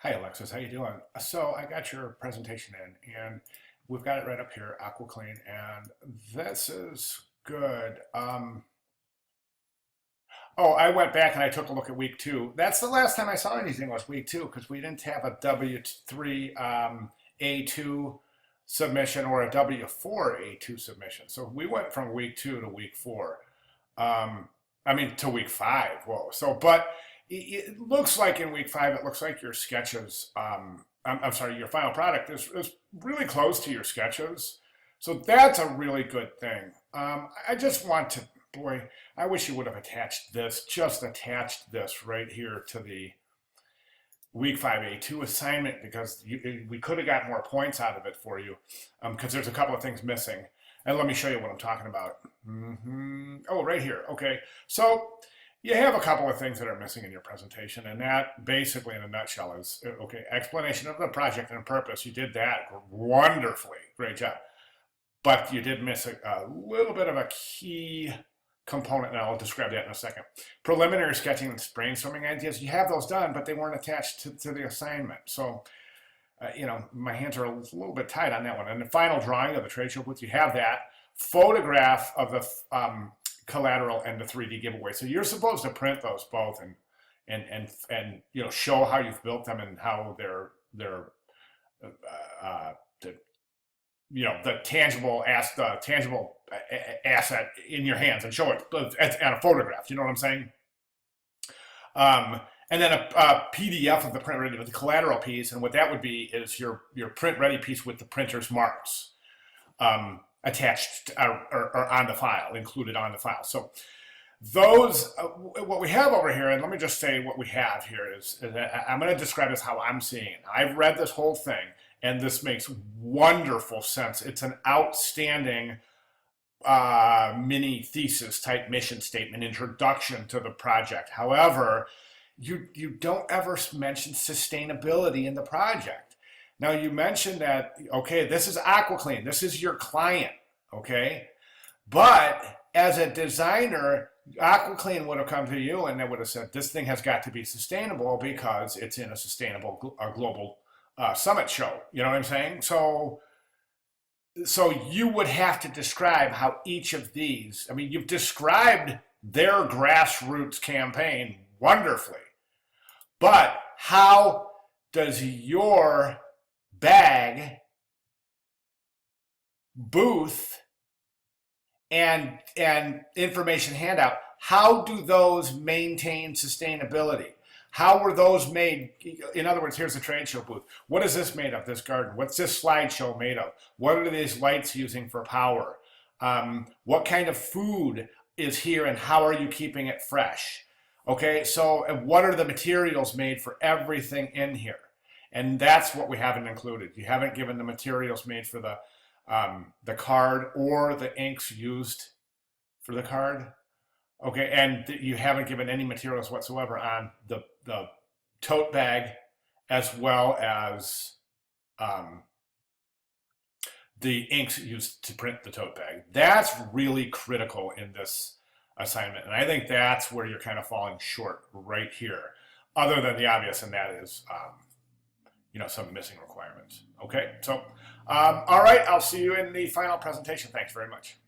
Hi Alexis, how you doing? So I got your presentation in, and we've got it right up here, AquaClean, and this is good. Oh, I went back and I took a look at week two. That's the last time I saw anything was week two because we didn't have a W3 A2 submission or a W4 A2 submission. So we went from week two to week four. I mean to week five. Whoa. So, but it looks like in week five, it looks like your sketches. I'm sorry, your final product is really close to your sketches. So that's a really good thing. I just want to, boy, I wish you would have attached this, just attached this right here to the week 5A2 assignment because we could have got more points out of it for you because there's a couple of things missing. And let me show you what I'm talking about. Oh, right here. Okay. So you have a couple of things that are missing in your presentation, and that basically in a nutshell is, okay, explanation of the project and purpose. You did that wonderfully. Great job. But you did miss a little bit of a key component, and I'll describe that in a second. Preliminary sketching and brainstorming ideas, you have those done, but they weren't attached to the assignment. So, my hands are a little bit tight on that one. And the final drawing of the trade show booth, you have that. Photograph of the collateral and the 3D giveaway. So you're supposed to print those both and show how you've built them and how they're the, the tangible asset in your hands and show it on a photograph. You know what I'm saying? And then a PDF of the print ready with the collateral piece, and what that would be is your print ready piece with the printer's marks attached or on the file, included on the file. So those, what we have over here, and let me just say what we have here is I'm going to describe this how I'm seeing it. I've read this whole thing, and this makes wonderful sense. It's an outstanding mini thesis type mission statement, introduction to the project. However, you don't ever mention sustainability in the project. Now you mentioned that, okay, this is AquaClean, this is your client, okay? But as a designer, AquaClean would have come to you and they would have said, this thing has got to be sustainable because it's in a sustainable global summit show. You know what I'm saying? So you would have to describe how each of these, I mean, you've described their grassroots campaign wonderfully, but how does your bag, booth, and information handout, how do those maintain sustainability? How were those made? In other words, here's the trade show booth. What is this made of, this garden? What's this slideshow made of? What are these lights using for power? What kind of food is here and how are you keeping it fresh? Okay, so what are the materials made for everything in here? And that's what we haven't included. You haven't given the materials made for the card or the inks used for the card. Okay, and you haven't given any materials whatsoever on the tote bag as well as the inks used to print the tote bag. That's really critical in this assignment. And I think that's where you're kind of falling short right here, other than the obvious, and that is, some missing requirements. Okay, so, all right, I'll see you in the final presentation. Thanks very much.